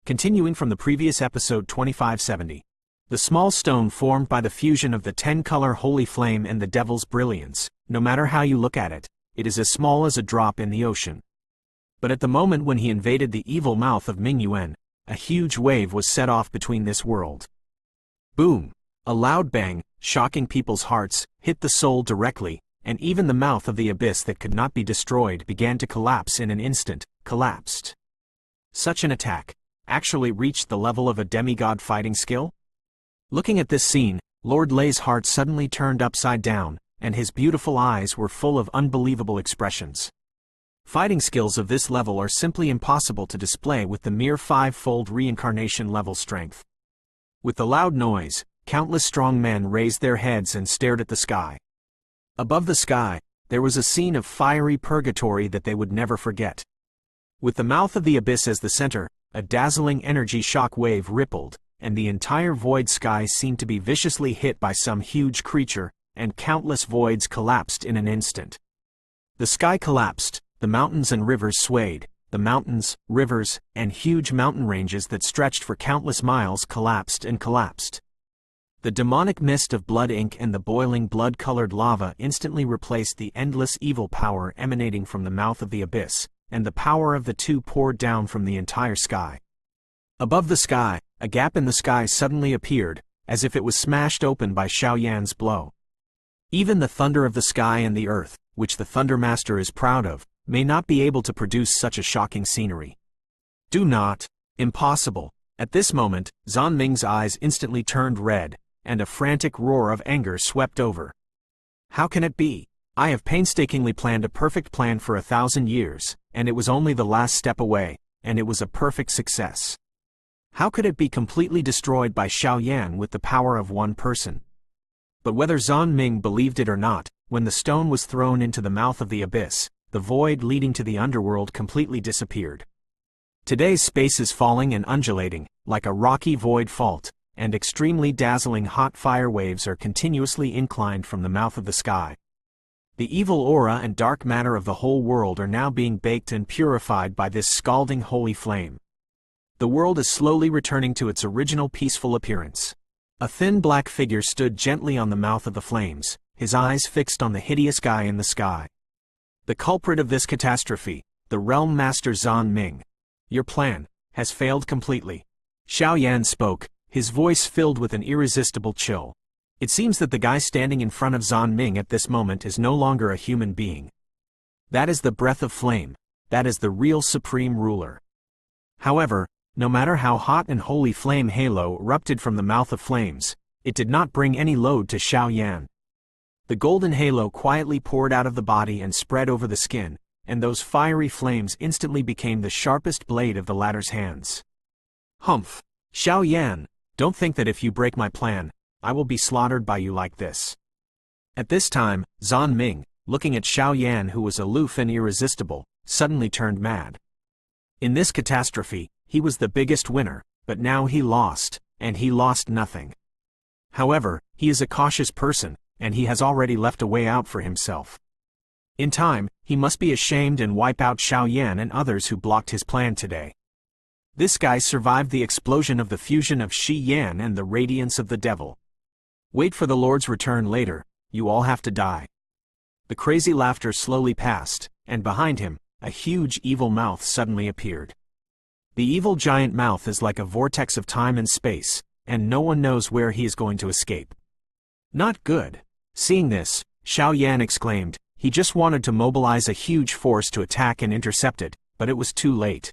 Continuing from the previous episode 2570. The small stone formed by the fusion of the 10-color holy flame and the devil's brilliance, no matter how you look at it, it is as small as a drop in the ocean. But at the moment when he invaded the evil mouth of Mingyuan, a huge wave was set off between this world. Boom! A loud bang, shocking people's hearts, hit the soul directly, and even the mouth of the abyss that could not be destroyed began to collapse in an instant, collapsed. Such an attack actually reached the level of a demigod fighting skill? Looking at this scene, Lord Lei's heart suddenly turned upside down, and his beautiful eyes were full of unbelievable expressions. Fighting skills of this level are simply impossible to display with the mere 5-fold reincarnation level strength. With the loud noise, countless strong men raised their heads and stared at the sky. Above the sky, there was a scene of fiery purgatory that they would never forget. With the mouth of the abyss as the center, a dazzling energy shock wave rippled, and the entire void sky seemed to be viciously hit by some huge creature, and countless voids collapsed in an instant. The sky collapsed, the mountains and rivers swayed, the mountains, rivers, and huge mountain ranges that stretched for countless miles collapsed and collapsed. The demonic mist of blood ink and the boiling blood-colored lava instantly replaced the endless evil power emanating from the mouth of the abyss, and the power of the two poured down from the entire sky. Above the sky, a gap in the sky suddenly appeared, as if it was smashed open by Xiao Yan's blow. Even the thunder of the sky and the earth, which the Thunder Master is proud of, may not be able to produce such a shocking scenery. Do not. Impossible. At this moment, Zan Ming's eyes instantly turned red, and a frantic roar of anger swept over. How can it be? I have painstakingly planned a perfect plan for 1,000 years, and it was only the last step away, and it was a perfect success. How could it be completely destroyed by Xiao Yan with the power of one person? But whether Zan Ming believed it or not, when the stone was thrown into the mouth of the abyss, the void leading to the underworld completely disappeared. Today's space is falling and undulating, like a rocky void fault, and extremely dazzling hot fire waves are continuously inclined from the mouth of the sky. The evil aura and dark matter of the whole world are now being baked and purified by this scalding holy flame. The world is slowly returning to its original peaceful appearance. A thin black figure stood gently on the mouth of the flames, his eyes fixed on the hideous guy in the sky. The culprit of this catastrophe, the Realm Master Zan Ming. Your plan has failed completely. Xiao Yan spoke, his voice filled with an irresistible chill. It seems that the guy standing in front of Zan Ming at this moment is no longer a human being. That is the breath of flame. That is the real supreme ruler. However, no matter how hot and holy flame halo erupted from the mouth of flames, it did not bring any load to Xiao Yan. The golden halo quietly poured out of the body and spread over the skin, and those fiery flames instantly became the sharpest blade of the latter's hands. Humph! Xiao Yan, don't think that if you break my plan, I will be slaughtered by you like this. At this time, Zan Ming, looking at Xiao Yan who was aloof and irresistible, suddenly turned mad. In this catastrophe, he was the biggest winner, but now he lost, and he lost nothing. However, he is a cautious person, and he has already left a way out for himself. In time, he must be ashamed and wipe out Xiao Yan and others who blocked his plan today. This guy survived the explosion of the fusion of Shi Yan and the radiance of the devil. Wait for the Lord's return later, you all have to die. The crazy laughter slowly passed, and behind him, a huge evil mouth suddenly appeared. The evil giant mouth is like a vortex of time and space, and no one knows where he is going to escape. Not good. Seeing this, Xiao Yan exclaimed, he just wanted to mobilize a huge force to attack and intercept it, but it was too late.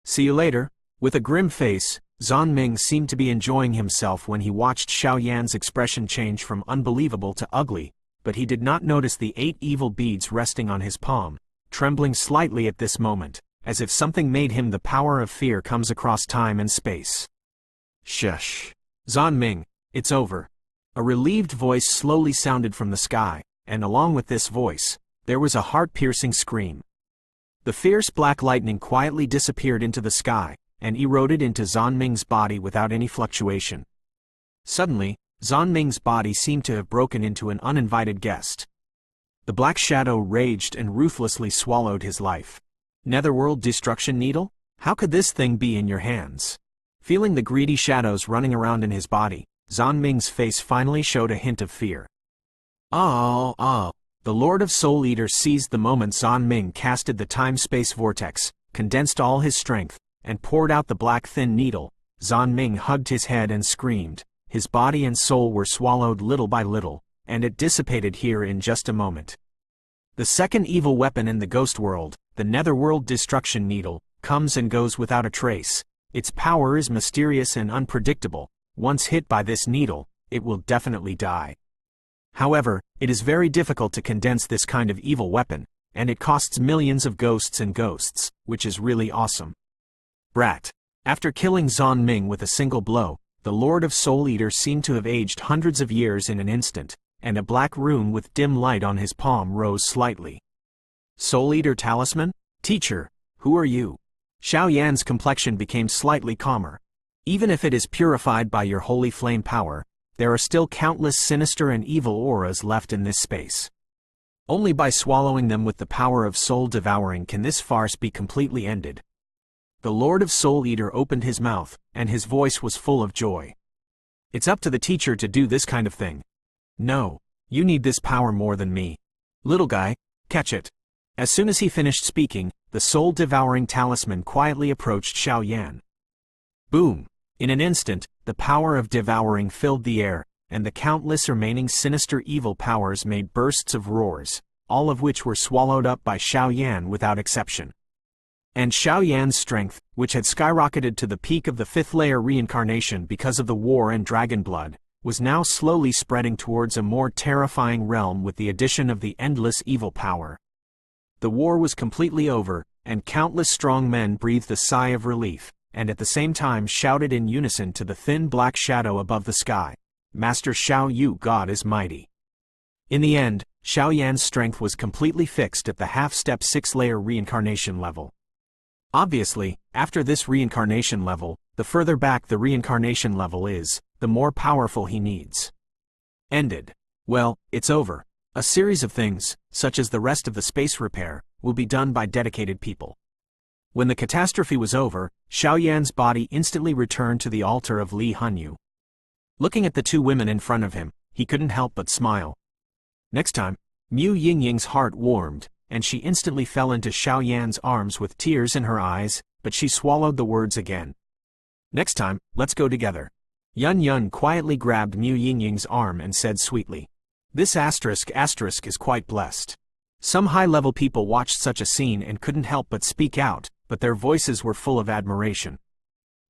See you later. With a grim face, Zan Ming seemed to be enjoying himself when he watched Xiao Yan's expression change from unbelievable to ugly, but he did not notice the 8 evil beads resting on his palm, trembling slightly at this moment, as if something made him the power of fear comes across time and space. Shush. Zan Ming, it's over. A relieved voice slowly sounded from the sky, and along with this voice, there was a heart-piercing scream. The fierce black lightning quietly disappeared into the sky, and eroded into Zan Ming's body without any fluctuation. Suddenly, Zan Ming's body seemed to have broken into an uninvited guest. The black shadow raged and ruthlessly swallowed his life. Netherworld destruction needle? How could this thing be in your hands? Feeling the greedy shadows running around in his body, Zan Ming's face finally showed a hint of fear. The Lord of Soul Eater seized the moment Zan Ming casted the time-space vortex, condensed all his strength, and poured out the black thin needle. Zan Ming hugged his head and screamed. His body and soul were swallowed little by little, and it dissipated here in just a moment. The second evil weapon in the ghost world, the netherworld destruction needle, comes and goes without a trace. Its power is mysterious and unpredictable. Once hit by this needle, it will definitely die. However, it is very difficult to condense this kind of evil weapon, and it costs millions of ghosts and ghosts, which is really awesome. Brat. After killing Zan Ming with a single blow, the Lord of Soul Eater seemed to have aged hundreds of years in an instant, and a black rune with dim light on his palm rose slightly. Soul Eater Talisman? Teacher, who are you? Xiao Yan's complexion became slightly calmer. Even if it is purified by your holy flame power, there are still countless sinister and evil auras left in this space. Only by swallowing them with the power of soul devouring can this farce be completely ended. The Lord of Soul Eater opened his mouth, and his voice was full of joy. It's up to the teacher to do this kind of thing. No, you need this power more than me. Little guy, catch it. As soon as he finished speaking, the soul-devouring talisman quietly approached Xiao Yan. Boom! In an instant, the power of devouring filled the air, and the countless remaining sinister evil powers made bursts of roars, all of which were swallowed up by Xiao Yan without exception. And Xiao Yan's strength, which had skyrocketed to the peak of the fifth-layer reincarnation because of the war and dragon blood, was now slowly spreading towards a more terrifying realm with the addition of the endless evil power. The war was completely over, and countless strong men breathed a sigh of relief, and at the same time shouted in unison to the thin black shadow above the sky, Master Xiao Yu, God is mighty. In the end, Xiao Yan's strength was completely fixed at the half-step six-layer reincarnation level. Obviously, after this reincarnation level, the further back the reincarnation level is, the more powerful he needs. Ended. Well, it's over. A series of things, such as the rest of the space repair, will be done by dedicated people. When the catastrophe was over, Xiao Yan's body instantly returned to the altar of Li Hanyu. Looking at the two women in front of him, he couldn't help but smile. Next time, Mu Yingying's heart warmed, and she instantly fell into Xiao Yan's arms with tears in her eyes, but she swallowed the words again. Next time, let's go together. Yun Yun quietly grabbed Mu Yingying's arm and said sweetly, This asterisk is quite blessed. Some high-level people watched such a scene and couldn't help but speak out, but their voices were full of admiration.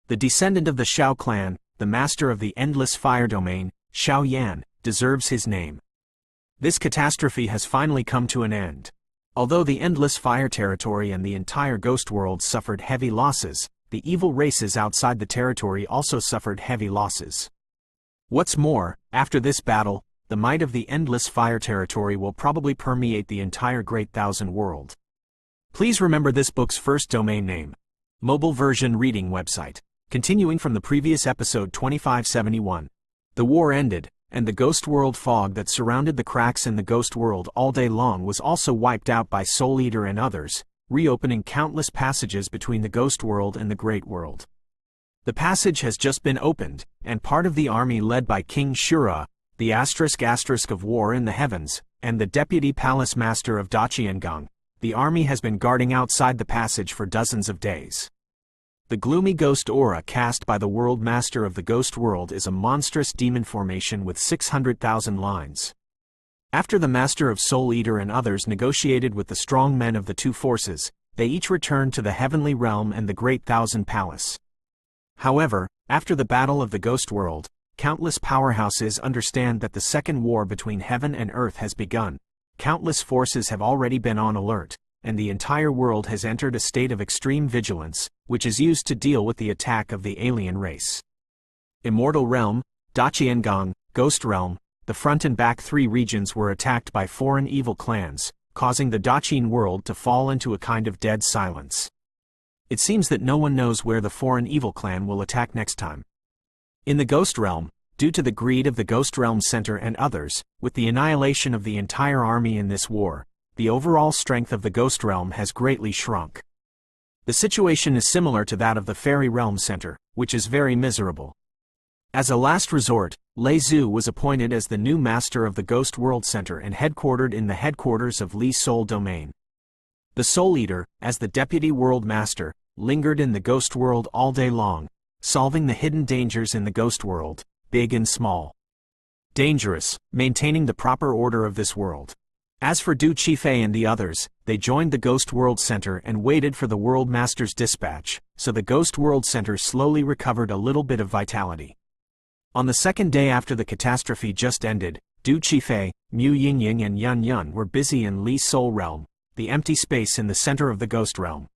The descendant of the Xiao clan, the master of the endless fire domain, Xiao Yan, deserves his name. This catastrophe has finally come to an end. Although the endless fire territory and the entire ghost world suffered heavy losses, the evil races outside the territory also suffered heavy losses. What's more, after this battle, the might of the endless fire territory will probably permeate the entire Great Thousand world. Please remember this book's first domain name. Mobile version reading website. Continuing from the previous episode 2571. The war ended, and the ghost world fog that surrounded the cracks in the ghost world all day long was also wiped out by Soul Eater and others, reopening countless passages between the ghost world and the great world. The passage has just been opened, and part of the army led by King Shura, the ** of war in the heavens, and the deputy palace master of Daqiangang, the army has been guarding outside the passage for dozens of days. The gloomy ghost aura cast by the world master of the ghost world is a monstrous demon formation with 600,000 lines. After the master of Soul Eater and others negotiated with the strong men of the two forces, they each returned to the heavenly realm and the Great Thousand Palace. However, after the battle of the ghost world, countless powerhouses understand that the second war between heaven and earth has begun. Countless forces have already been on alert, and the entire world has entered a state of extreme vigilance, which is used to deal with the attack of the alien race. Immortal Realm, Daqiangang, Ghost Realm, the front and back three regions were attacked by foreign evil clans, causing the Daqin world to fall into a kind of dead silence. It seems that no one knows where the foreign evil clan will attack next time. In the Ghost Realm, due to the greed of the Ghost Realm Center and others, with the annihilation of the entire army in this war, the overall strength of the Ghost Realm has greatly shrunk. The situation is similar to that of the Fairy Realm Center, which is very miserable. As a last resort, Lei Zhu was appointed as the new master of the Ghost World Center and headquartered in the headquarters of Li Soul Domain. The Soul Eater, as the deputy world master, lingered in the Ghost World all day long, solving the hidden dangers in the Ghost World, big and small. Dangerous, maintaining the proper order of this world. As for Btth2 and the others, they joined the Ghost World Center and waited for the World Master's dispatch, so the Ghost World Center slowly recovered a little bit of vitality. On the second day after the catastrophe just ended, Btth2, Mu Yingying and Yun Yun were busy in Li Soul Realm, the empty space in the center of the Ghost Realm.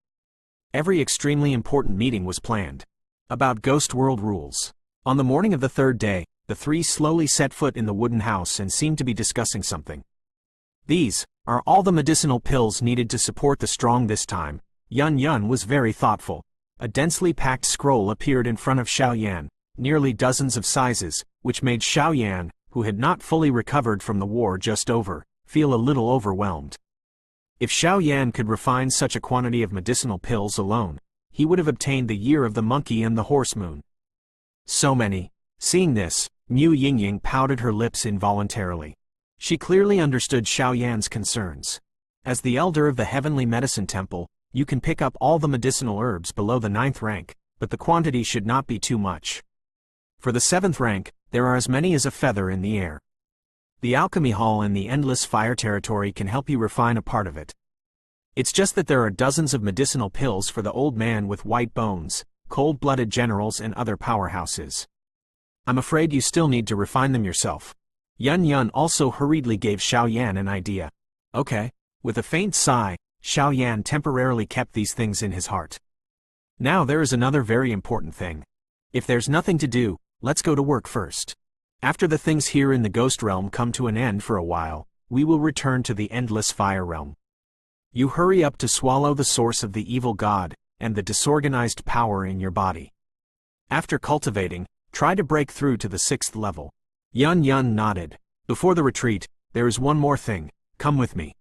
Every extremely important meeting was planned. About Ghost World rules. On the morning of the third day, the three slowly set foot in the wooden house and seemed to be discussing something. These are all the medicinal pills needed to support the strong this time. Yun Yun was very thoughtful. A densely packed scroll appeared in front of Xiaoyan, nearly dozens of sizes, which made Xiaoyan, who had not fully recovered from the war just over, feel a little overwhelmed. If Xiaoyan could refine such a quantity of medicinal pills alone, he would have obtained the Year of the Monkey and the Horse Moon. So many. Seeing this, Mu Yingying pouted her lips involuntarily. She clearly understood Xiaoyan's concerns. As the elder of the Heavenly Medicine Temple, you can pick up all the medicinal herbs below the 9th rank, but the quantity should not be too much. For the 7th rank, there are as many as a feather in the air. The Alchemy Hall in the Endless Fire Territory can help you refine a part of it. It's just that there are dozens of medicinal pills for the old man with white bones, cold-blooded generals and other powerhouses. I'm afraid you still need to refine them yourself. Yun Yun also hurriedly gave Xiaoyan an idea. Okay. With a faint sigh, Xiaoyan temporarily kept these things in his heart. Now there is another very important thing. If there's nothing to do, let's go to work first. After the things here in the Ghost Realm come to an end for a while, we will return to the Endless Fire Realm. You hurry up to swallow the source of the evil god, and the disorganized power in your body. After cultivating, try to break through to the 6th level. Yun Yun nodded. Before the retreat, there is one more thing. Come with me.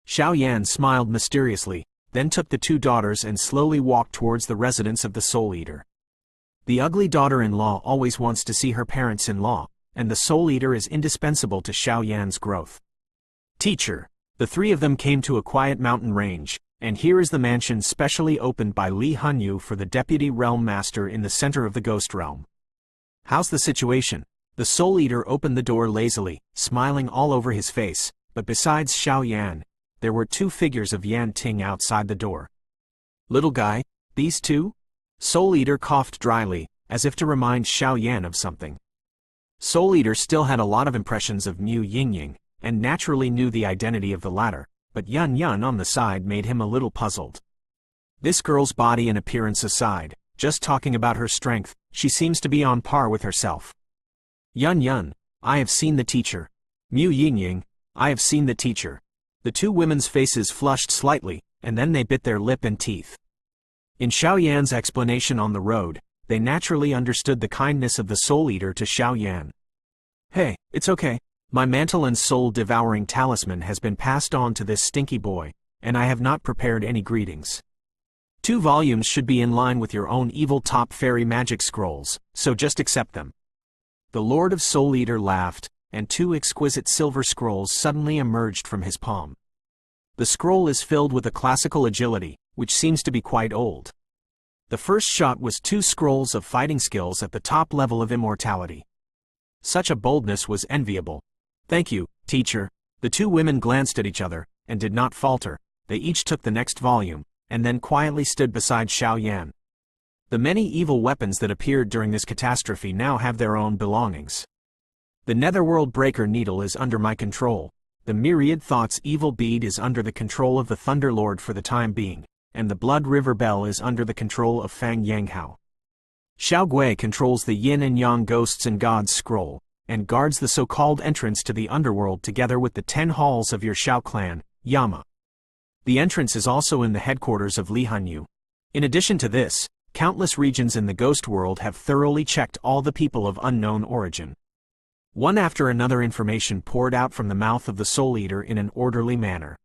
Xiaoyan smiled mysteriously, then took the two daughters and slowly walked towards the residence of the Soul Eater. The ugly daughter-in-law always wants to see her parents-in-law, and the Soul Eater is indispensable to Xiaoyan's growth. Teacher. The three of them came to a quiet mountain range, and here is the mansion specially opened by Li Hanyu for the Deputy Realm Master in the center of the Ghost Realm. How's the situation? The Soul Eater opened the door lazily, smiling all over his face, but besides Xiaoyan, there were two figures of Yan Ting outside the door. Little guy, these two? Soul Eater coughed dryly, as if to remind Xiaoyan of something. Soul Eater still had a lot of impressions of Mu Yingying, and naturally knew the identity of the latter, but Yun Yun on the side made him a little puzzled. This girl's body and appearance aside, just talking about her strength, she seems to be on par with herself. Yun Yun, I have seen the teacher. Mu Yingying, I have seen the teacher. The two women's faces flushed slightly, and then they bit their lip and teeth. In Xiaoyan's explanation on the road, they naturally understood the kindness of the Soul Eater to Xiaoyan. Hey, it's okay. My mantle and soul-devouring talisman has been passed on to this stinky boy, and I have not prepared any greetings. 2 volumes should be in line with your own evil top fairy magic scrolls, so just accept them. The Lord of Soul Eater laughed, and 2 exquisite silver scrolls suddenly emerged from his palm. The scroll is filled with a classical agility, which seems to be quite old. The first shot was 2 scrolls of fighting skills at the top level of immortality. Such a boldness was enviable. Thank you, teacher. The 2 women glanced at each other, and did not falter. They each took the next volume, and then quietly stood beside Xiaoyan. The many evil weapons that appeared during this catastrophe now have their own belongings. The Netherworld Breaker Needle is under my control. The Myriad Thoughts Evil Bead is under the control of the Thunderlord for the time being, and the Blood River Bell is under the control of Fang Yanghao. Xiao Gui controls the Yin and Yang Ghosts and Gods scroll, and guards the so-called entrance to the underworld together with the 10 halls of your Xiao clan, Yama. The entrance is also in the headquarters of Li Hanyu. In addition to this, countless regions in the Ghost World have thoroughly checked all the people of unknown origin. One after another information poured out from the mouth of the Soul Eater in an orderly manner.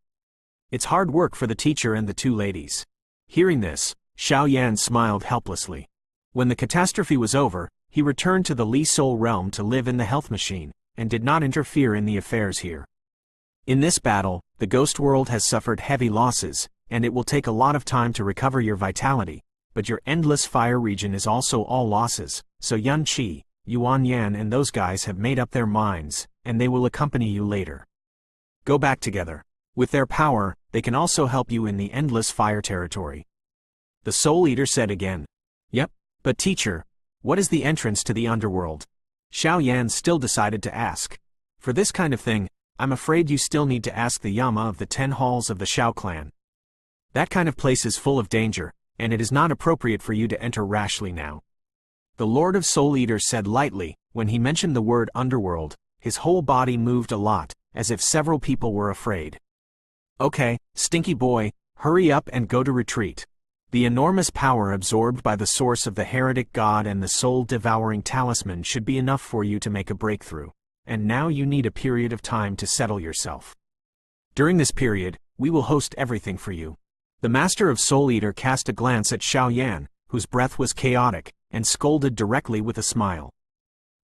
It's hard work for the teacher and the 2 ladies. Hearing this, Xiao Yan smiled helplessly. When the catastrophe was over, he returned to the Li Soul realm to live in the health machine, and did not interfere in the affairs here. In this battle, the ghost world has suffered heavy losses, and it will take a lot of time to recover your vitality, but your endless fire region is also all losses, so Yun Qi, Yuan Yan and those guys have made up their minds, and they will accompany you later. Go back together. With their power, they can also help you in the endless fire territory. The Soul Eater said again. Yep, but teacher, what is the entrance to the underworld? Xiao Yan still decided to ask. For this kind of thing, I'm afraid you still need to ask the Yama of the 10 halls of the Xiao clan. That kind of place is full of danger, and it is not appropriate for you to enter rashly now. The Lord of Soul Eaters said lightly. When he mentioned the word underworld, his whole body moved a lot, as if several people were afraid. Okay, stinky boy, hurry up and go to retreat. The enormous power absorbed by the source of the heretic god and the soul-devouring talisman should be enough for you to make a breakthrough, and now you need a period of time to settle yourself. During this period, we will host everything for you. The Master of Soul Eater cast a glance at Xiao Yan, whose breath was chaotic, and scolded directly with a smile.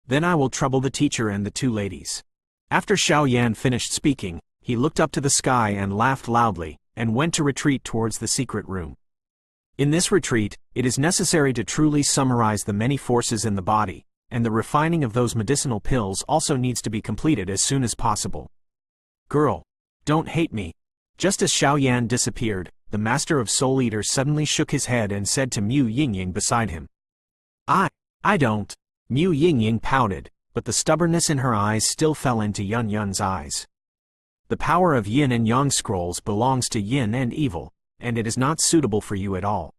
Then I will trouble the teacher and the 2 ladies. After Xiao Yan finished speaking, he looked up to the sky and laughed loudly, and went to retreat towards the secret room. In this retreat, it is necessary to truly summarize the many forces in the body, and the refining of those medicinal pills also needs to be completed as soon as possible. Girl, don't hate me. Just as Xiao Yan disappeared, the Master of Soul Eaters suddenly shook his head and said to Mu Yingying beside him. I don't. Mu Yingying pouted, but the stubbornness in her eyes still fell into Yun Yun's eyes. The power of Yin and Yang scrolls belongs to Yin and evil, and it is not suitable for you at all.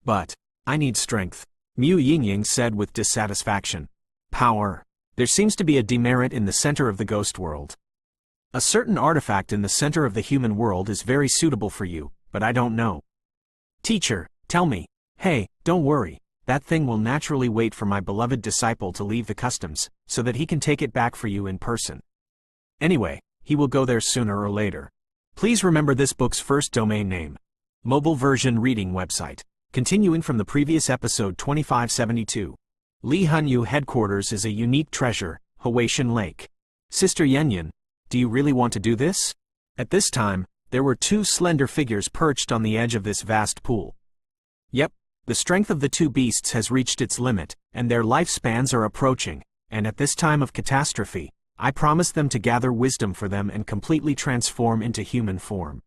But I need strength, Mu Yingying said with dissatisfaction. Power. There seems to be a demerit in the center of the ghost world. A certain artifact in the center of the human world is very suitable for you, but I don't know. Teacher, tell me. Hey, don't worry. That thing will naturally wait for my beloved disciple to leave the customs, so that he can take it back for you in person. Anyway, he will go there sooner or later. Please remember this book's first domain name. Mobile version reading website. Continuing from the previous episode 2572. Li Hunyu headquarters is a unique treasure, Huaishan Lake. Sister Yanyan, do you really want to do this? At this time, there were 2 slender figures perched on the edge of this vast pool. Yep. The strength of the 2 beasts has reached its limit, and their lifespans are approaching, and at this time of catastrophe, I promise them to gather wisdom for them and completely transform into human form.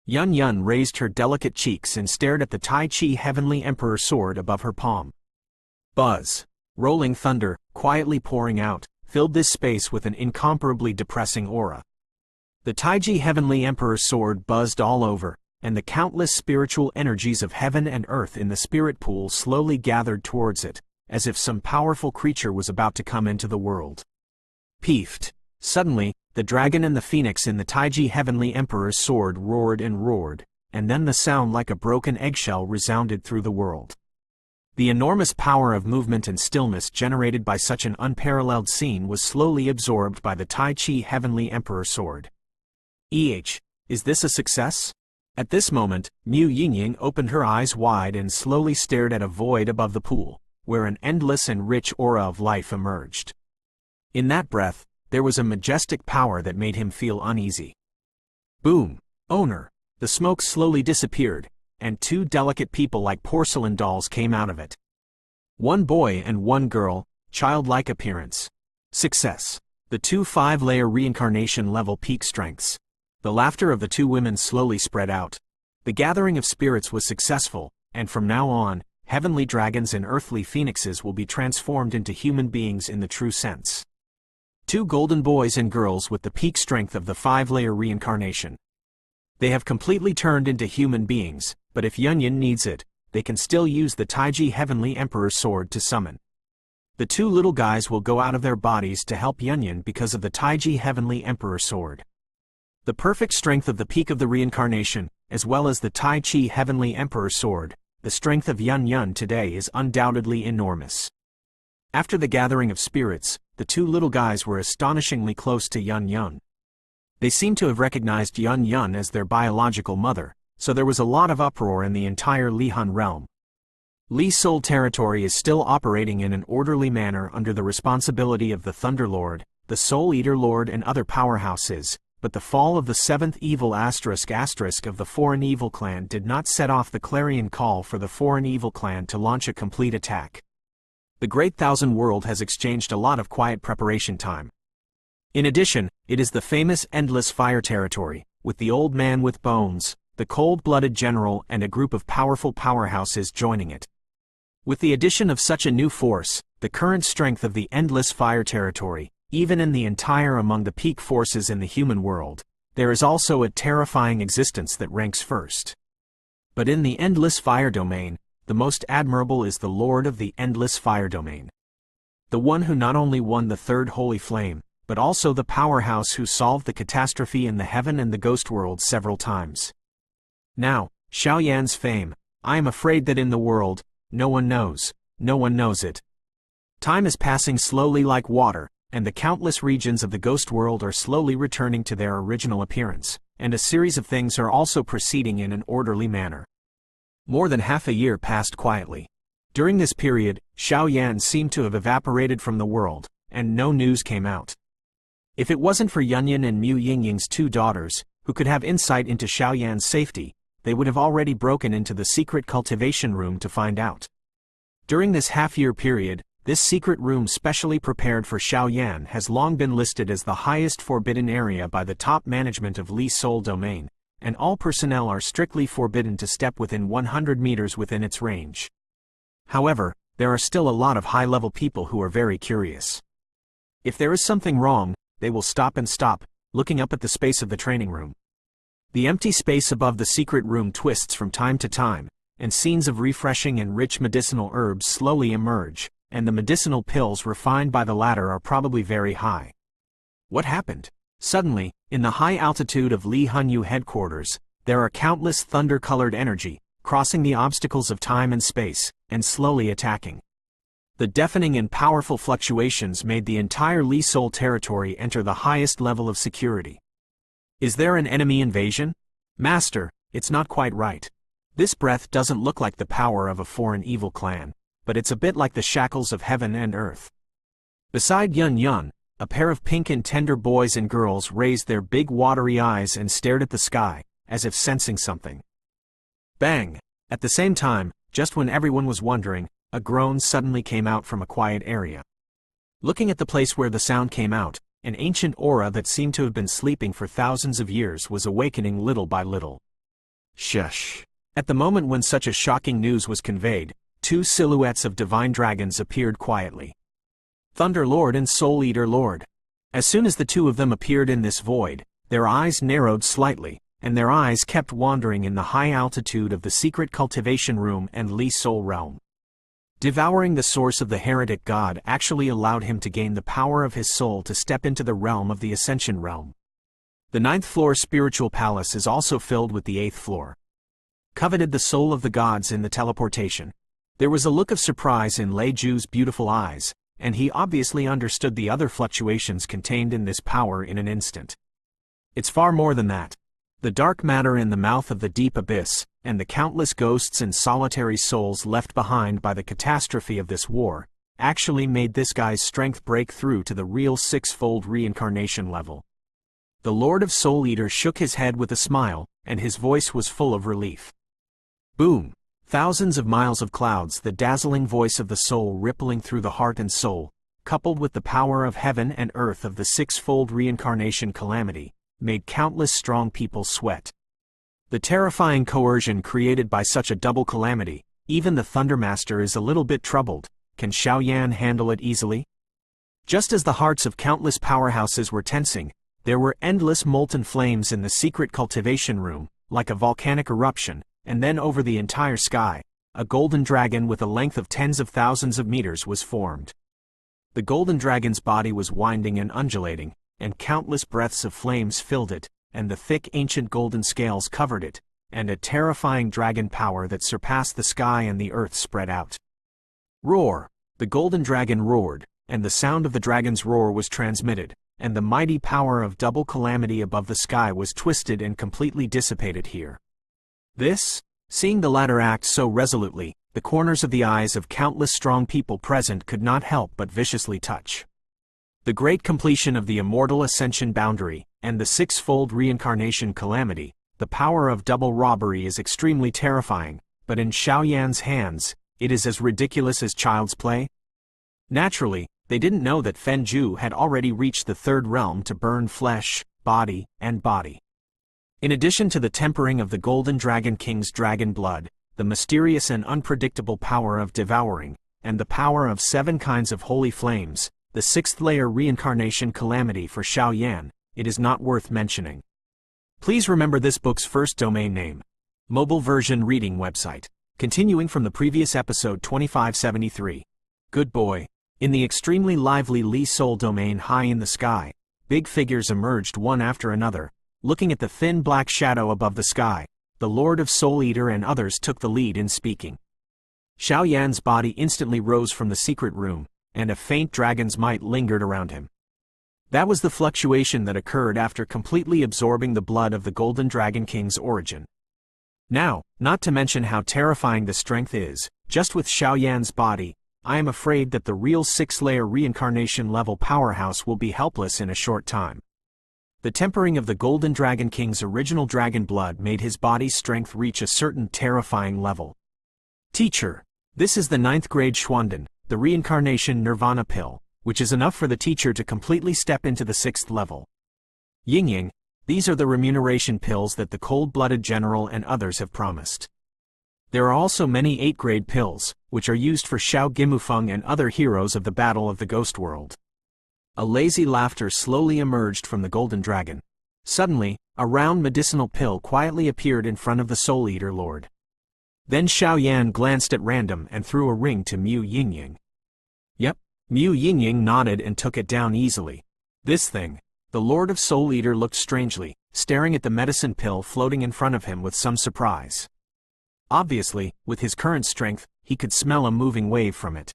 Yun Yun raised her delicate cheeks and stared at the Tai Chi Heavenly Emperor sword above her palm. Buzz, rolling thunder, quietly pouring out, filled this space with an incomparably depressing aura. The Taiji Heavenly Emperor sword buzzed all over, and the countless spiritual energies of heaven and earth in the spirit pool slowly gathered towards it, as if some powerful creature was about to come into the world. Peefed. Suddenly, the dragon and the phoenix in the Taiji Heavenly Emperor's sword roared, and then the sound like a broken eggshell resounded through the world. The enormous power of movement and stillness generated by such an unparalleled scene was slowly absorbed by the Taiji Heavenly Emperor sword. Is this a success? At this moment, Mu Yingying opened her eyes wide and slowly stared at a void above the pool, where an endless and rich aura of life emerged. In that breath, there was a majestic power that made him feel uneasy. Boom! Owner! The smoke slowly disappeared, and 2 delicate people like porcelain dolls came out of it. 1 boy and 1 girl, childlike appearance. Success. The 2 5-layer reincarnation level peak strengths. The laughter of the 2 women slowly spread out. The gathering of spirits was successful, and from now on, heavenly dragons and earthly phoenixes will be transformed into human beings in the true sense. 2 golden boys and girls with the peak strength of the 5-layer reincarnation. They have completely turned into human beings, but if Yunyan needs it, they can still use the Taiji Heavenly Emperor's sword to summon. The 2 little guys will go out of their bodies to help Yunyan because of the Taiji Heavenly Emperor sword. The perfect strength of the peak of the reincarnation, as well as the Tai Chi Heavenly Emperor sword, the strength of Yun Yun today is undoubtedly enormous. After the gathering of spirits, the 2 little guys were astonishingly close to Yun Yun. They seemed to have recognized Yun Yun as their biological mother, so there was a lot of uproar in the entire Lihun realm. Li Sol territory is still operating in an orderly manner under the responsibility of the Thunder Lord, the Soul Eater Lord and other powerhouses, but the fall of the seventh evil ** of the Foreign Evil Clan did not set off the clarion call for the Foreign Evil Clan to launch a complete attack. The Great Thousand World has exchanged a lot of quiet preparation time. In addition, it is the famous Endless Fire territory, with the Old Man with Bones, the Cold-Blooded General and a group of powerful powerhouses joining it. With the addition of such a new force, the current strength of the Endless Fire territory, even in the entire among the peak forces in the human world, there is also a terrifying existence that ranks first. But in the Endless Fire domain, the most admirable is the Lord of the Endless Fire domain. The one who not only won the third holy flame, but also the powerhouse who solved the catastrophe in the heaven and the ghost world several times. Now, Xiao Yan's fame, I am afraid that in the world, no one knows it. Time is passing slowly like water, and the countless regions of the ghost world are slowly returning to their original appearance, and a series of things are also proceeding in an orderly manner. More than half a year passed quietly. During this period, Xiao Yan seemed to have evaporated from the world, and no news came out. If it wasn't for Yunyan and Mu Yingying's two daughters, who could have insight into Xiao Yan's safety, they would have already broken into the secret cultivation room to find out. During this half-year period, this secret room specially prepared for Xiao Yan has long been listed as the highest forbidden area by the top management of Li Sol domain, and all personnel are strictly forbidden to step within 100 meters within its range. However, there are still a lot of high-level people who are very curious. If there is something wrong, they will stop, looking up at the space of the training room. The empty space above the secret room twists from time to time, and scenes of refreshing and rich medicinal herbs slowly emerge, and the medicinal pills refined by the latter are probably very high. What happened? Suddenly, in the high altitude of Li Hunyu headquarters, there are countless thunder-colored energy, crossing the obstacles of time and space, and slowly attacking. The deafening and powerful fluctuations made the entire Li Sol territory enter the highest level of security. Is there an enemy invasion? Master, it's not quite right. This breath doesn't look like the power of a foreign evil clan, but it's a bit like the shackles of heaven and earth. Beside Yun Yun, a pair of pink and tender boys and girls raised their big watery eyes and stared at the sky, as if sensing something. Bang! At the same time, just when everyone was wondering, a groan suddenly came out from a quiet area. Looking at the place where the sound came out, an ancient aura that seemed to have been sleeping for thousands of years was awakening little by little. Shush! At the moment when such a shocking news was conveyed, two silhouettes of divine dragons appeared quietly. Thunder Lord and Soul Eater Lord. As soon as the two of them appeared in this void, their eyes narrowed slightly, and their eyes kept wandering in the high altitude of the secret cultivation room and Li Sol realm. Devouring the source of the heretic god actually allowed him to gain the power of his soul to step into the realm of the Ascension realm. The 9th floor spiritual palace is also filled with the 8th floor. Coveted the soul of the gods in the teleportation. There was a look of surprise in Lei Ju's beautiful eyes, and he obviously understood the other fluctuations contained in this power in an instant. It's far more than that. The dark matter in the mouth of the deep abyss, and the countless ghosts and solitary souls left behind by the catastrophe of this war, actually made this guy's strength break through to the real six-fold reincarnation level. The Lord of Soul Eater shook his head with a smile, and his voice was full of relief. Boom! Thousands of miles of clouds, the dazzling voice of the soul rippling through the heart and soul, coupled with the power of heaven and earth of the six-fold reincarnation calamity, made countless strong people sweat. The terrifying coercion created by such a double calamity, even the Thundermaster is a little bit troubled. Can Xiao Yan handle it easily? Just as the hearts of countless powerhouses were tensing, there were endless molten flames in the secret cultivation room, like a volcanic eruption, and then over the entire sky, a golden dragon with a length of tens of thousands of meters was formed. The golden dragon's body was winding and undulating, and countless breaths of flames filled it, and the thick ancient golden scales covered it, and a terrifying dragon power that surpassed the sky and the earth spread out. Roar! The golden dragon roared, and the sound of the dragon's roar was transmitted, and the mighty power of double calamity above the sky was twisted and completely dissipated here. Seeing the latter act so resolutely, the corners of the eyes of countless strong people present could not help but viciously touch. The great completion of the immortal ascension boundary, and the six-fold reincarnation calamity, the power of double robbery is extremely terrifying, but in Xiaoyan's hands, it is as ridiculous as child's play. Naturally, they didn't know that Fenju had already reached the third realm to burn flesh, body, and body. In addition to the tempering of the Golden Dragon King's dragon blood, the mysterious and unpredictable power of devouring, and the power of 7 kinds of holy flames, the 6th layer reincarnation calamity for Xiaoyan, it is not worth mentioning. Please remember this book's first domain name. Mobile version reading website. Continuing from the previous episode 2573. Good boy. In the extremely lively Li Sol domain high in the sky, big figures emerged one after another. Looking at the thin black shadow above the sky, the Lord of Soul Eater and others took the lead in speaking. Xiaoyan's body instantly rose from the secret room, and a faint dragon's might lingered around him. That was the fluctuation that occurred after completely absorbing the blood of the Golden Dragon King's origin. Now, not to mention how terrifying the strength is, just with Xiaoyan's body, I am afraid that the real 6-layer reincarnation level powerhouse will be helpless in a short time. The tempering of the Golden Dragon King's original dragon blood made his body's strength reach a certain terrifying level. Teacher, this is the 9th grade Xuandan, the reincarnation nirvana pill, which is enough for the teacher to completely step into the 6th level. Yingying, these are the remuneration pills that the cold-blooded general and others have promised. There are also many 8th-grade pills, which are used for Xiao Gimufeng and other heroes of the Battle of the Ghost World. A lazy laughter slowly emerged from the Golden Dragon. Suddenly, a round medicinal pill quietly appeared in front of the Soul Eater Lord. Then Xiaoyan glanced at random and threw a ring to Mu Yingying. Yep, Mu Yingying nodded and took it down easily. This thing. The Lord of Soul Eater looked strangely, staring at the medicine pill floating in front of him with some surprise. Obviously, with his current strength, he could smell a moving wave from it.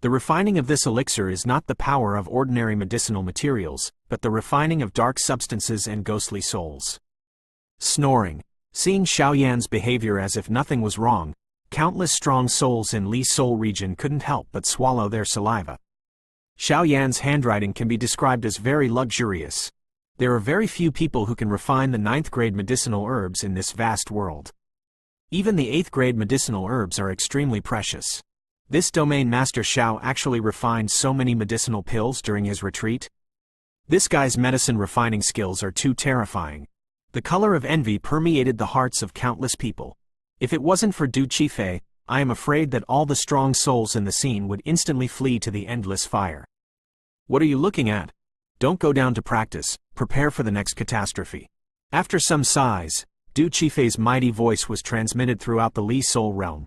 The refining of this elixir is not the power of ordinary medicinal materials, but the refining of dark substances and ghostly souls. Snoring. Seeing Xiaoyan's behavior as if nothing was wrong, countless strong souls in Li Soul region couldn't help but swallow their saliva. Xiaoyan's handwriting can be described as very luxurious. There are very few people who can refine the 9th grade medicinal herbs in this vast world. Even the 8th grade medicinal herbs are extremely precious. This domain master Xiao actually refined so many medicinal pills during his retreat. This guy's medicine refining skills are too terrifying. The color of envy permeated the hearts of countless people. If it wasn't for Btth2, I am afraid that all the strong souls in the scene would instantly flee to the endless fire. What are you looking at? Don't go down to practice, prepare for the next catastrophe. After some sighs, Btth2's mighty voice was transmitted throughout the Li Soul realm.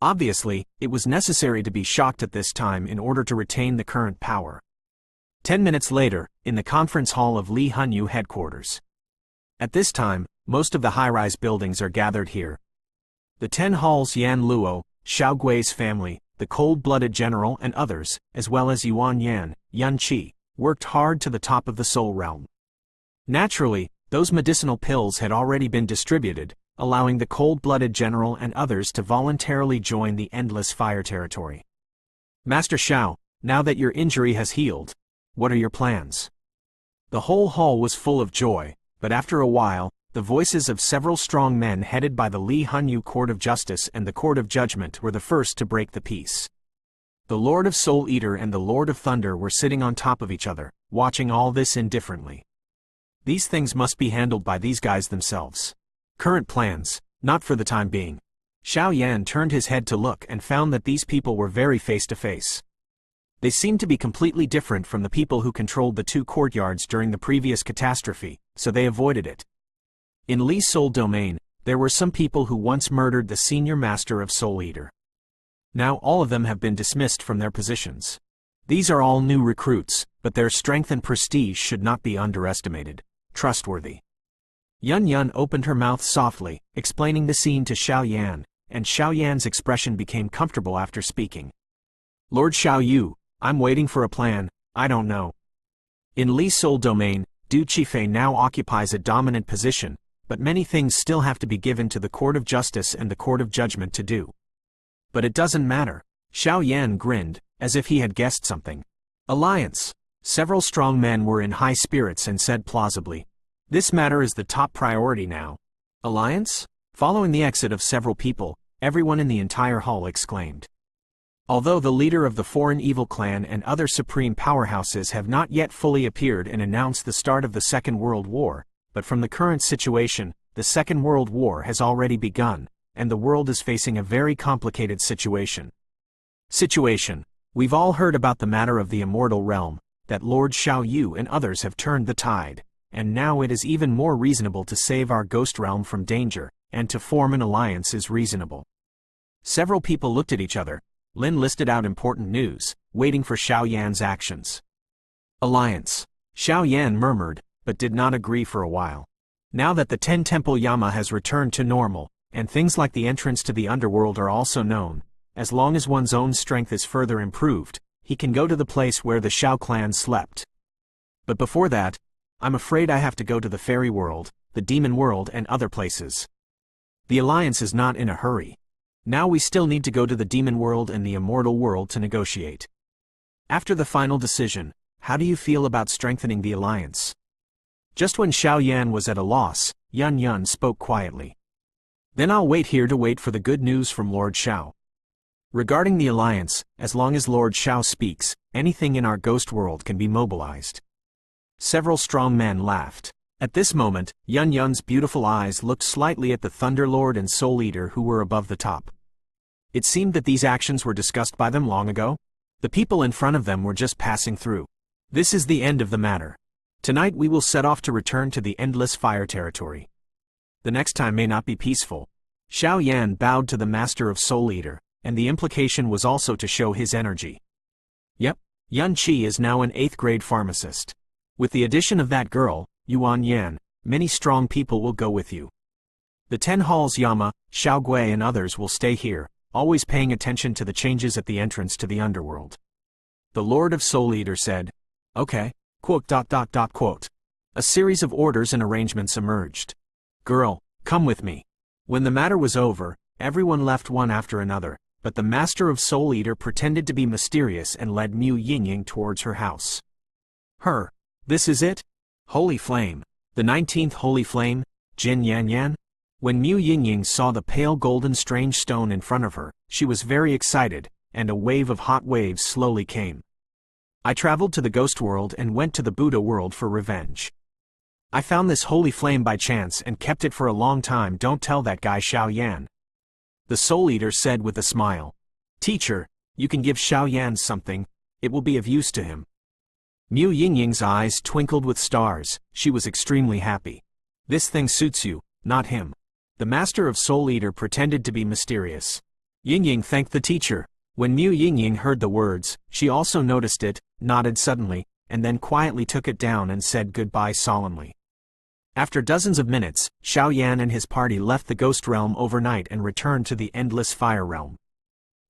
Obviously, it was necessary to be shocked at this time in order to retain the current power. 10 minutes later, in the conference hall of Li Hanyu headquarters. At this time, most of the high-rise buildings are gathered here. The 10 halls Yan Luo, Xiao Gui's family, the cold-blooded general and others, as well as Yuan Yan, Yun Qi, worked hard to the top of the soul realm. Naturally, those medicinal pills had already been distributed, allowing the cold-blooded general and others to voluntarily join the endless fire territory. Master Xiao, now that your injury has healed, what are your plans? The whole hall was full of joy, but after a while, the voices of several strong men headed by the Li Hanyu Court of Justice and the Court of Judgment were the first to break the peace. The Lord of Soul Eater and the Lord of Thunder were sitting on top of each other, watching all this indifferently. These things must be handled by these guys themselves. Current plans, not for the time being. Xiaoyan turned his head to look and found that these people were very face-to-face. They seemed to be completely different from the people who controlled the 2 courtyards during the previous catastrophe, so they avoided it. In Li Soul domain, there were some people who once murdered the senior master of Soul Eater. Now all of them have been dismissed from their positions. These are all new recruits, but their strength and prestige should not be underestimated. Trustworthy. Yun Yun opened her mouth softly, explaining the scene to Xiaoyan, and Xiaoyan's expression became comfortable after speaking. Lord Xiaoyu, I'm waiting for a plan, I don't know. In Li Soul domain, Btth2 now occupies a dominant position, but many things still have to be given to the Court of Justice and the Court of Judgment to do. But it doesn't matter. Xiao Yan grinned, as if he had guessed something. Alliance. Several strong men were in high spirits and said plausibly, "This matter is the top priority now." Alliance? Following the exit of several people, everyone in the entire hall exclaimed. Although the leader of the foreign evil clan and other supreme powerhouses have not yet fully appeared and announced the start of the Second World War, but from the current situation, the Second World War has already begun, and the world is facing a very complicated situation. We've all heard about the matter of the immortal realm, that Lord Xiao Yu and others have turned the tide, and now it is even more reasonable to save our ghost realm from danger, and to form an alliance is reasonable. Several people looked at each other. Lin listed out important news, waiting for Xiao Yan's actions. Alliance. Xiao Yan murmured, but did not agree for a while. Now that the 10-temple Yama has returned to normal, and things like the entrance to the underworld are also known, as long as one's own strength is further improved, he can go to the place where the Xiao clan slept. But before that, I'm afraid I have to go to the fairy world, the demon world and other places. The alliance is not in a hurry. Now we still need to go to the demon world and the immortal world to negotiate. After the final decision, how do you feel about strengthening the alliance? Just when Xiao Yan was at a loss, Yun Yun spoke quietly. Then I'll wait here to wait for the good news from Lord Xiao. Regarding the alliance, as long as Lord Xiao speaks, anything in our ghost world can be mobilized. Several strong men laughed. At this moment, Yun Yun's beautiful eyes looked slightly at the Thunder Lord and Soul Eater who were above the top. It seemed that these actions were discussed by them long ago. The people in front of them were just passing through. This is the end of the matter. Tonight we will set off to return to the endless fire territory. The next time may not be peaceful. Xiao Yan bowed to the Master of Soul Eater, and the implication was also to show his energy. Yep, Yun Qi is now an 8th grade pharmacist. With the addition of that girl, Yuan Yan, many strong people will go with you. The 10 halls Yama, Xiao Gui and others will stay here, always paying attention to the changes at the entrance to the underworld. The Lord of Soul Eater said, "Okay, quote. A series of orders and arrangements emerged. Girl, come with me." When the matter was over, everyone left one after another, but the Master of Soul Eater pretended to be mysterious and led Mu Yingying towards her house. This is it? Holy Flame. The 19th Holy Flame, Jin Yan Yan? When Mu Yingying saw the pale golden strange stone in front of her, she was very excited, and a wave of hot waves slowly came. I traveled to the ghost world and went to the Buddha world for revenge. I found this holy flame by chance and kept it for a long time. Don't tell that guy Xiao Yan. The Soul Eater said with a smile. Teacher, you can give Xiao Yan something, it will be of use to him. Mu Yingying's eyes twinkled with stars, she was extremely happy. This thing suits you, not him. The Master of Soul Eater pretended to be mysterious. Yingying thanked the teacher. When Mu Yingying heard the words, she also noticed it, nodded suddenly, and then quietly took it down and said goodbye solemnly. After dozens of minutes, Xiao Yan and his party left the ghost realm overnight and returned to the endless fire realm.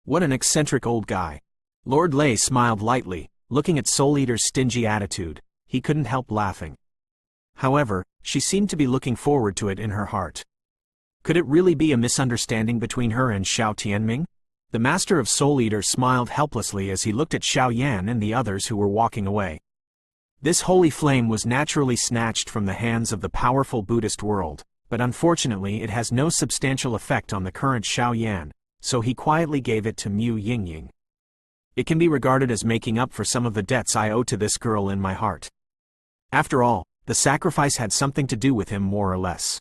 What an eccentric old guy. Lord Lei smiled lightly, looking at Soul Eater's stingy attitude. He couldn't help laughing. However, she seemed to be looking forward to it in her heart. Could it really be a misunderstanding between her and Xiao Tianming? The Master of Soul Eater smiled helplessly as he looked at Xiao Yan and the others who were walking away. This holy flame was naturally snatched from the hands of the powerful Buddhist world, but unfortunately it has no substantial effect on the current Xiao Yan, so he quietly gave it to Mu Yingying. It can be regarded as making up for some of the debts I owe to this girl in my heart. After all, the sacrifice had something to do with him more or less.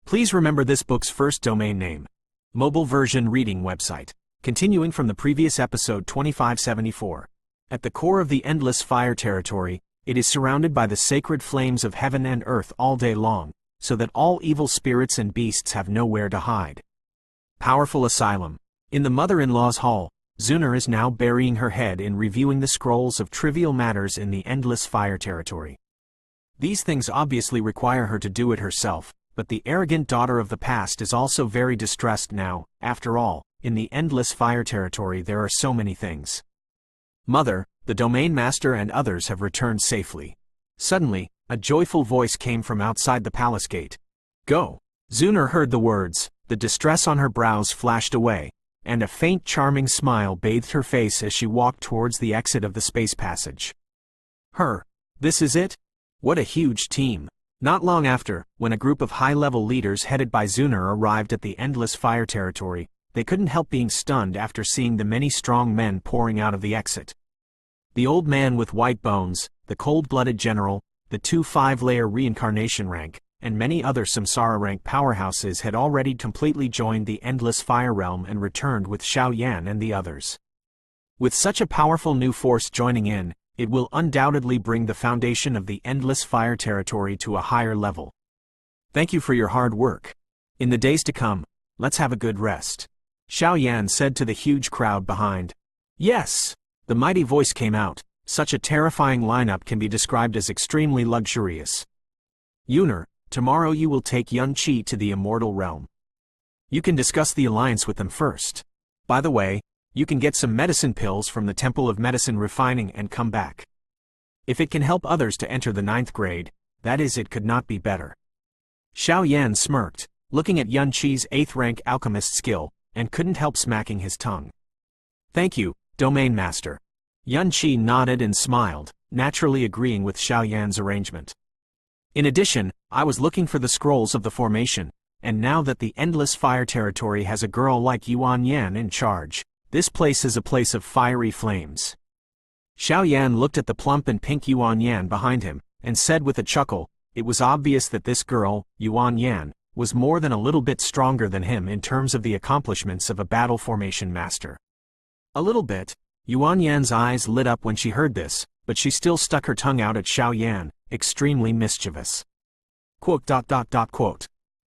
Please remember this book's first domain name. Mobile version reading website. Continuing from the previous episode 2574. At the core of the endless fire territory, it is surrounded by the sacred flames of heaven and earth all day long, so that all evil spirits and beasts have nowhere to hide. Powerful asylum. In the mother-in-law's hall, Zuner is now burying her head in reviewing the scrolls of trivial matters in the endless fire territory. These things obviously require her to do it herself, but the arrogant daughter of the past is also very distressed now. After all, in the endless fire territory there are so many things. Mother, the domain master and others have returned safely. Suddenly, a joyful voice came from outside the palace gate. Go. Zuner heard the words, the distress on her brows flashed away, and a faint charming smile bathed her face as she walked towards the exit of the space passage. This is it? What a huge team. Not long after, when a group of high-level leaders headed by Zuner arrived at the Endless Fire territory, they couldn't help being stunned after seeing the many strong men pouring out of the exit. The old man with white bones, the cold-blooded general, the 2 5-layer reincarnation rank, and many other Samsara rank powerhouses had already completely joined the Endless Fire realm and returned with Xiao Yan and the others. With such a powerful new force joining in, it will undoubtedly bring the foundation of the Endless Fire territory to a higher level. Thank you for your hard work. In the days to come, let's have a good rest. Xiao Yan said to the huge crowd behind. Yes! The mighty voice came out. Such a terrifying lineup can be described as extremely luxurious. Yuner, tomorrow you will take Yun Qi to the immortal realm. You can discuss the alliance with them first. By the way, you can get some medicine pills from the Temple of Medicine Refining and come back. If it can help others to enter the 9th grade, that is, it could not be better. Xiao Yan smirked, looking at Yun Qi's 8th rank alchemist skill, and couldn't help smacking his tongue. Thank you, Domain Master. Yun Qi nodded and smiled, naturally agreeing with Xiao Yan's arrangement. In addition, I was looking for the scrolls of the formation, and now that the Endless Fire territory has a girl like Yuan Yan in charge, this place is a place of fiery flames. Xiao Yan looked at the plump and pink Yuan Yan behind him, and said with a chuckle, it was obvious that this girl, Yuan Yan, was more than a little bit stronger than him in terms of the accomplishments of a battle formation master. A little bit. Yuan Yan's eyes lit up when she heard this, but she still stuck her tongue out at Xiao Yan, extremely mischievous.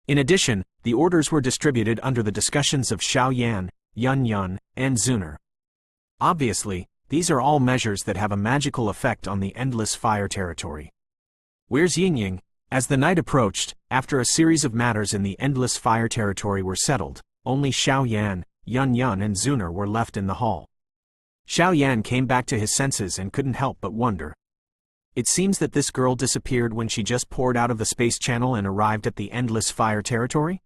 In addition, the orders were distributed under the discussions of Xiao Yan, Yun, and Zuner. Obviously, these are all measures that have a magical effect on the Endless Fire territory. Where's Yingying? As the night approached, after a series of matters in the Endless Fire territory were settled, only Xiao Yan, Yun, and Zuner were left in the hall. Xiao Yan came back to his senses and couldn't help but wonder. It seems that this girl disappeared when she just poured out of the space channel and arrived at the Endless Fire territory?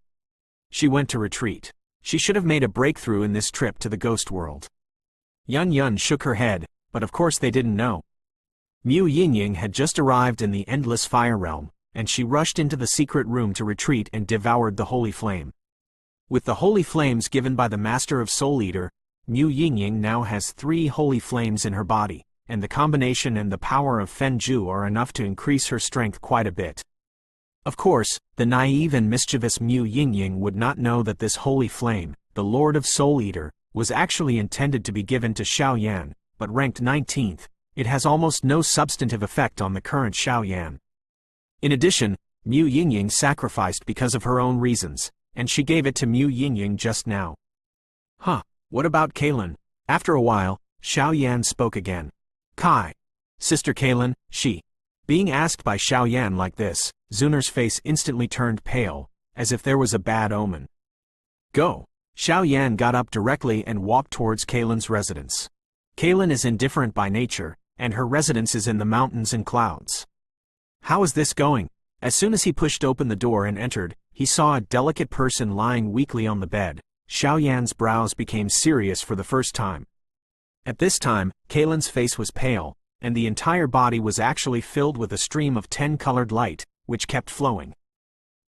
She went to retreat. She should have made a breakthrough in this trip to the ghost world. Yun shook her head, but of course they didn't know. Mu Yingying had just arrived in the Endless Fire realm, and she rushed into the secret room to retreat and devoured the holy flame. With the holy flames given by the Master of Soul Eater, Mu Yingying now has 3 holy flames in her body, and the combination and the power of Fenju are enough to increase her strength quite a bit. Of course, the naive and mischievous Mu Yingying would not know that this holy flame, the Lord of Soul Eater, was actually intended to be given to Xiao Yan, but ranked 19th, it has almost no substantive effect on the current Xiao Yan. In addition, Mu Yingying sacrificed because of her own reasons, and she gave it to Mu Yingying just now. What about Cailin? After a while, Xiao Yan spoke again. Kai. Sister Cailin, she. Being asked by Xiao Yan like this, Zuner's face instantly turned pale, as if there was a bad omen. Go. Xiao Yan got up directly and walked towards Cailin's residence. Cailin is indifferent by nature, and her residence is in the mountains and clouds. How is this going? As soon as he pushed open the door and entered, he saw a delicate person lying weakly on the bed. Xiao Yan's brows became serious for the first time. At this time, Cailin's face was pale, and the entire body was actually filled with a stream of 10-colored light, which kept flowing.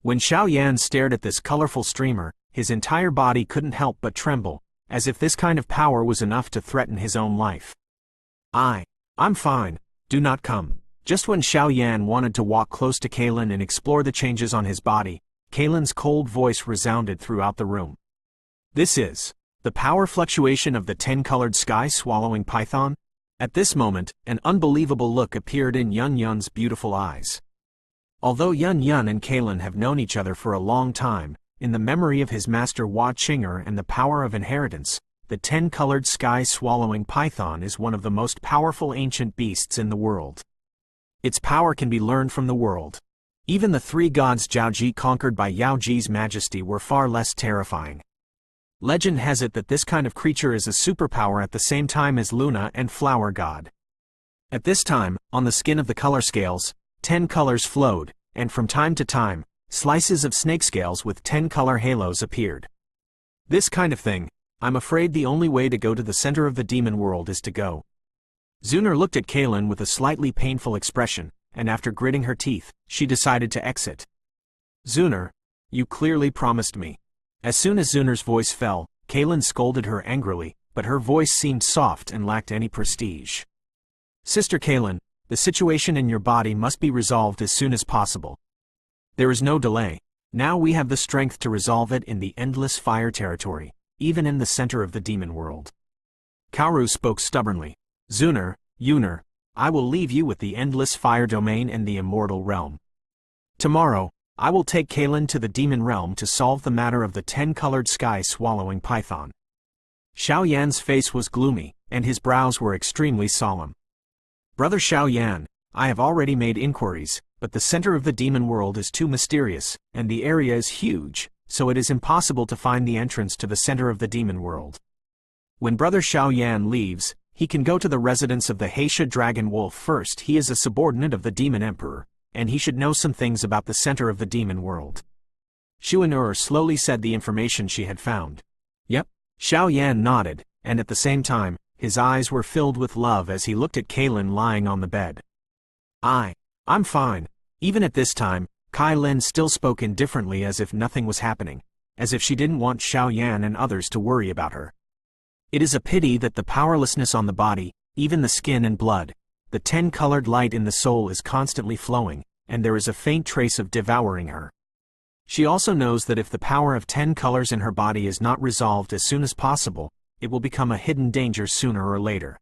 When Xiao Yan stared at this colorful streamer, his entire body couldn't help but tremble, as if this kind of power was enough to threaten his own life. I'm fine, do not come. Just when Xiao Yan wanted to walk close to Cailin and explore the changes on his body, Cailin's cold voice resounded throughout the room. This is the power fluctuation of the 10-colored sky-swallowing python? At this moment, an unbelievable look appeared in Yun's beautiful eyes. Although Yun and Cailin have known each other for a long time, in the memory of his master Hua Qinger and the power of inheritance, the 10-colored sky-swallowing python is one of the most powerful ancient beasts in the world. Its power can be learned from the world. Even the 3 gods Jiaoji conquered by Yaoji's majesty were far less terrifying. Legend has it that this kind of creature is a superpower at the same time as Luna and Flower God. At this time, on the skin of the color scales, 10 colors flowed, and from time to time, Slices of snake scales with 10-color halos appeared. This kind of thing, I'm afraid the only way to go to the center of the demon world is to go. Zuner looked at Cailin with a slightly painful expression, and after gritting her teeth, she decided to exit. Zuner, you clearly promised me. As soon as Zuner's voice fell, Cailin scolded her angrily, but her voice seemed soft and lacked any prestige. Sister Cailin, the situation in your body must be resolved as soon as possible. There is no delay. Now we have the strength to resolve it in the endless fire territory, even in the center of the demon world. Kaoru spoke stubbornly. Zuner, I will leave you with the endless fire domain and the immortal realm. Tomorrow, I will take Cailin to the demon realm to solve the matter of the 10-colored sky-swallowing python. Xiaoyan's face was gloomy, and his brows were extremely solemn. Brother Xiaoyan, I have already made inquiries, but the center of the demon world is too mysterious, and the area is huge, so it is impossible to find the entrance to the center of the demon world. When Brother Xiaoyan leaves, he can go to the residence of the Heisha Dragon Wolf first. He is a subordinate of the Demon Emperor, and he should know some things about the center of the demon world. Xuan'er slowly said the information she had found. Yep. Xiaoyan nodded, and at the same time, his eyes were filled with love as he looked at Cailin lying on the bed. I'm fine. Even at this time, Cailin still spoke indifferently as if nothing was happening, as if she didn't want Xiaoyan and others to worry about her. It is a pity that the powerlessness on the body, even the skin and blood, the 10-colored light in the soul is constantly flowing, and there is a faint trace of devouring her. She also knows that if the power of 10 colors in her body is not resolved as soon as possible, it will become a hidden danger sooner or later.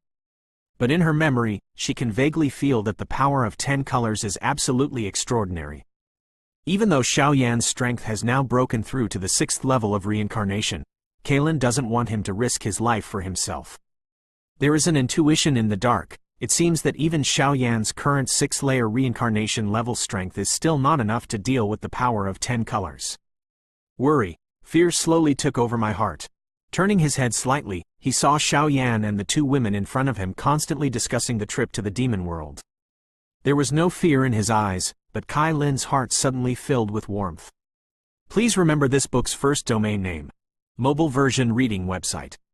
But in her memory, she can vaguely feel that the power of 10 colors is absolutely extraordinary. Even though Xiaoyan's strength has now broken through to the 6th level of reincarnation, Cailin doesn't want him to risk his life for himself. There is an intuition in the dark. It seems that even Xiaoyan's current 6th-layer reincarnation level strength is still not enough to deal with the power of 10 colors. Fear slowly took over my heart. Turning his head slightly, he saw Xiaoyan and the 2 women in front of him constantly discussing the trip to the demon world. There was no fear in his eyes, but Cailin's heart suddenly filled with warmth. Please remember this book's first domain name. Mobile version reading website.